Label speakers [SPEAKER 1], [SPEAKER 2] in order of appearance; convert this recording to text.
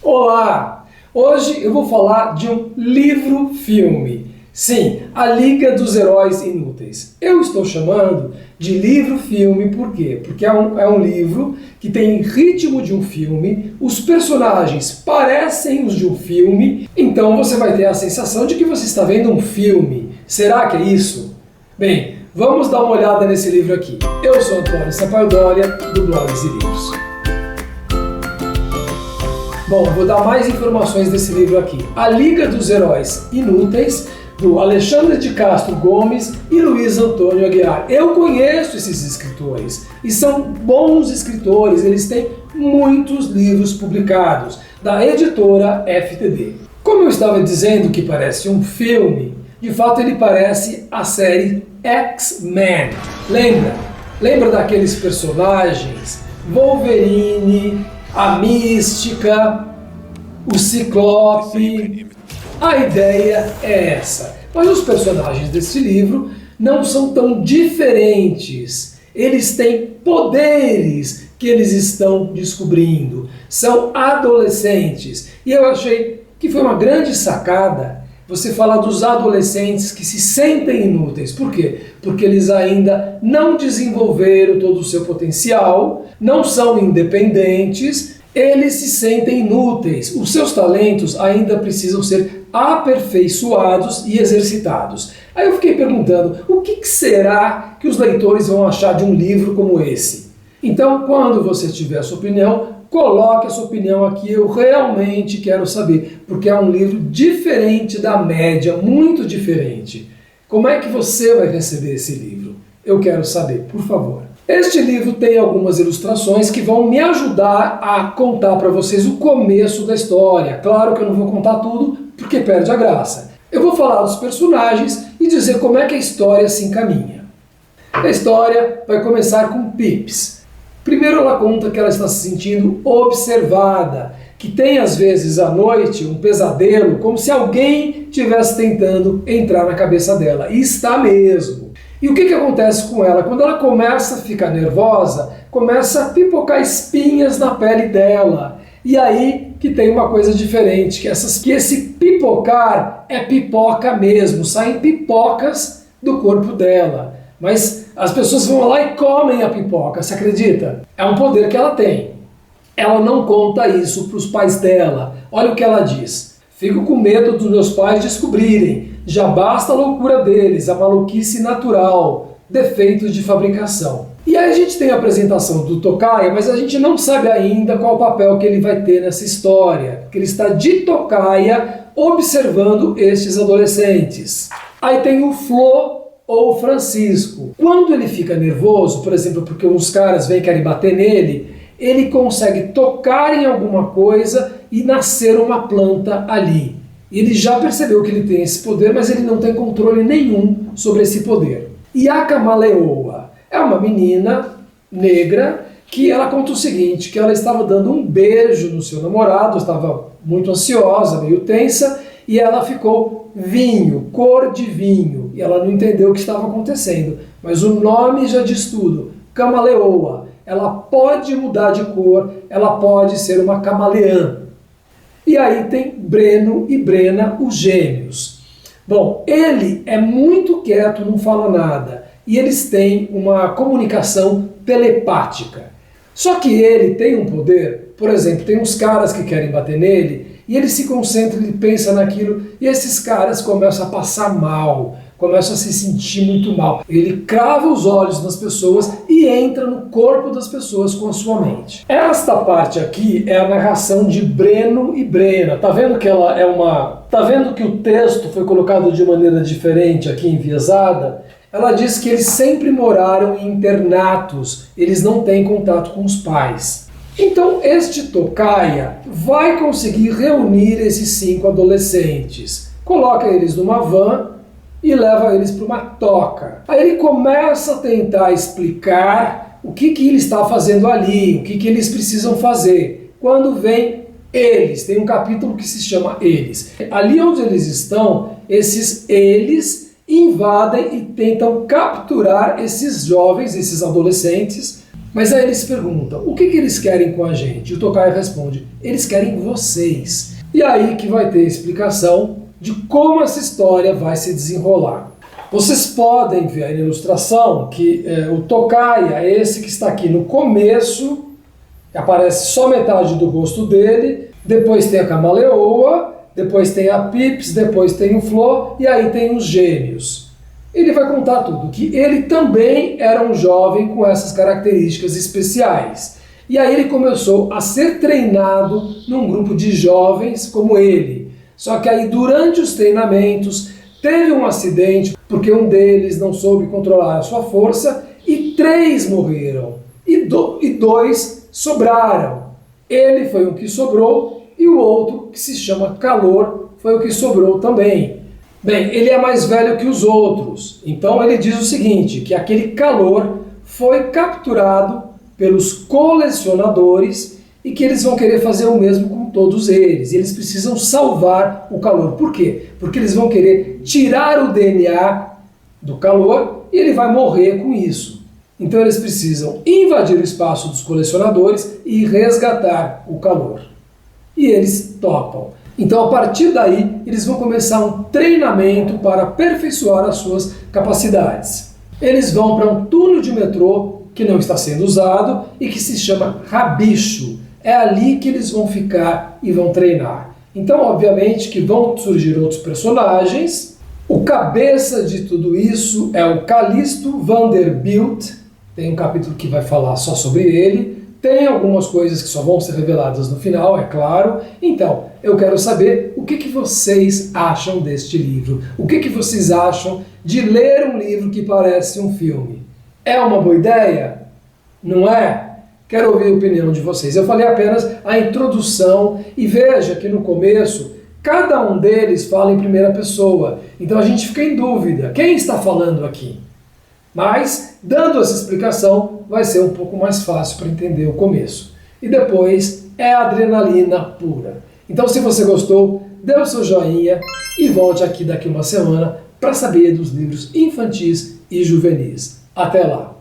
[SPEAKER 1] Olá! Hoje eu vou falar de um livro-filme. Sim, A Liga dos Heróis Inúteis. Eu estou chamando de livro-filme por quê? Porque é um livro que tem ritmo de um filme, os personagens parecem os de um filme, então você vai ter a sensação de que você está vendo um filme. Será que é isso? Bem, vamos dar uma olhada nesse livro aqui. Eu sou Antônio Sampaio Dória, do Blogs e Livros. Bom, vou dar mais informações desse livro aqui. A Liga dos Heróis Inúteis, do Alexandre de Castro Gomes e Luiz Antônio Aguiar. Eu conheço esses escritores e são bons escritores, eles têm muitos livros publicados, da editora FTD. Como eu estava dizendo que parece um filme, de fato ele parece a série X-Men. Lembra daqueles personagens? Wolverine, a Mística, o Ciclope. A ideia é essa. Mas os personagens desse livro não são tão diferentes. Eles têm poderes que eles estão descobrindo. São adolescentes. E eu achei que foi uma grande sacada você falar dos adolescentes que se sentem inúteis. Por quê? Porque eles ainda não desenvolveram todo o seu potencial, não são independentes, eles se sentem inúteis. Os seus talentos ainda precisam ser aperfeiçoados e exercitados. Aí eu fiquei perguntando, o que será que os leitores vão achar de um livro como esse? Então, quando você tiver a sua opinião, coloque a sua opinião aqui, eu realmente quero saber, porque é um livro diferente da média, muito diferente. Como é que você vai receber esse livro? Eu quero saber, por favor. Este livro tem algumas ilustrações que vão me ajudar a contar para vocês o começo da história. Claro que eu não vou contar tudo, porque perde a graça. Eu vou falar dos personagens e dizer como é que a história se encaminha. A história vai começar com Pips. Primeiro ela conta que ela está se sentindo observada, que tem às vezes à noite um pesadelo, como se alguém estivesse tentando entrar na cabeça dela. E está mesmo. E o que acontece com ela? Quando ela começa a ficar nervosa, começa a pipocar espinhas na pele dela. E aí que tem uma coisa diferente, que esse pipocar é pipoca mesmo, saem pipocas do corpo dela. Mas as pessoas vão lá e comem a pipoca, você acredita? É um poder que ela tem. Ela não conta isso para os pais dela. Olha o que ela diz. Fico com medo dos meus pais descobrirem. Já basta a loucura deles, a maluquice natural, defeitos de fabricação. E aí a gente tem a apresentação do tocaia, mas a gente não sabe ainda qual o papel que ele vai ter nessa história. Que ele está de tocaia observando estes adolescentes. Aí tem o Flo ou o Francisco. Quando ele fica nervoso, por exemplo, porque uns caras vêm e querem bater nele, ele consegue tocar em alguma coisa e nascer uma planta ali. Ele já percebeu que ele tem esse poder, mas ele não tem controle nenhum sobre esse poder. E a Camaleoa é uma menina negra que ela conta o seguinte, que ela estava dando um beijo no seu namorado, estava muito ansiosa, meio tensa, e ela ficou vinho, cor de vinho, e ela não entendeu o que estava acontecendo. Mas o nome já diz tudo, Camaleoa. Ela pode mudar de cor, ela pode ser uma camaleã. E aí tem Breno e Brena, os gêmeos. Bom, ele é muito quieto, não fala nada, e eles têm uma comunicação telepática. Só que ele tem um poder, por exemplo, tem uns caras que querem bater nele, e ele se concentra, ele pensa naquilo, e esses caras começam a passar mal, começam a se sentir muito mal. Ele crava os olhos nas pessoas e entra no corpo das pessoas com a sua mente. Esta parte aqui é a narração de Breno e Brena. Tá vendo que ela é uma... Tá vendo que o texto foi colocado de maneira diferente aqui, enviesada? Ela diz que eles sempre moraram em internatos, eles não têm contato com os pais. Então este tocaia vai conseguir reunir esses 5 adolescentes. Coloca eles numa van e leva eles para uma toca. Aí ele começa a tentar explicar o que ele está fazendo ali, o que eles precisam fazer. Quando vem eles, tem um capítulo que se chama Eles. Ali onde eles estão, esses eles invadem e tentam capturar esses jovens, esses adolescentes, Mas aí eles perguntam, o que eles querem com a gente? E o Tokai responde, eles querem vocês. E aí que vai ter explicação de como essa história vai se desenrolar. Vocês podem ver aí na ilustração que o Tokai, esse que está aqui no começo, aparece só metade do rosto dele, depois tem a Camaleoa, depois tem a Pips, depois tem o Flo e aí tem os gêmeos. Ele vai contar tudo, que ele também era um jovem com essas características especiais. E aí ele começou a ser treinado num grupo de jovens como ele. Só que aí durante os treinamentos teve um acidente porque um deles não soube controlar a sua força e 3 morreram e 2 sobraram. Ele foi o que sobrou e o outro, que se chama Calor, foi o que sobrou também. Bem, ele é mais velho que os outros, então ele diz o seguinte, que aquele Calor foi capturado pelos colecionadores e que eles vão querer fazer o mesmo com todos eles. E eles precisam salvar o Calor. Por quê? Porque eles vão querer tirar o DNA do Calor e ele vai morrer com isso. Então eles precisam invadir o espaço dos colecionadores e resgatar o Calor. E eles topam. Então, a partir daí, eles vão começar um treinamento para aperfeiçoar as suas capacidades. Eles vão para um túnel de metrô que não está sendo usado e que se chama Rabicho. É ali que eles vão ficar e vão treinar. Então, obviamente, que vão surgir outros personagens. O cabeça de tudo isso é o Callisto Vanderbilt. Tem um capítulo que vai falar só sobre ele. Tem algumas coisas que só vão ser reveladas no final, é claro. Então, eu quero saber o que vocês acham deste livro. O que vocês acham de ler um livro que parece um filme? É uma boa ideia? Não é? Quero ouvir a opinião de vocês. Eu falei apenas a introdução e veja que no começo cada um deles fala em primeira pessoa. Então a gente fica em dúvida. Quem está falando aqui? Mas, dando essa explicação, vai ser um pouco mais fácil para entender o começo. E depois é adrenalina pura. Então, se você gostou, dê o seu joinha e volte aqui daqui uma semana para saber dos livros infantis e juvenis. Até lá!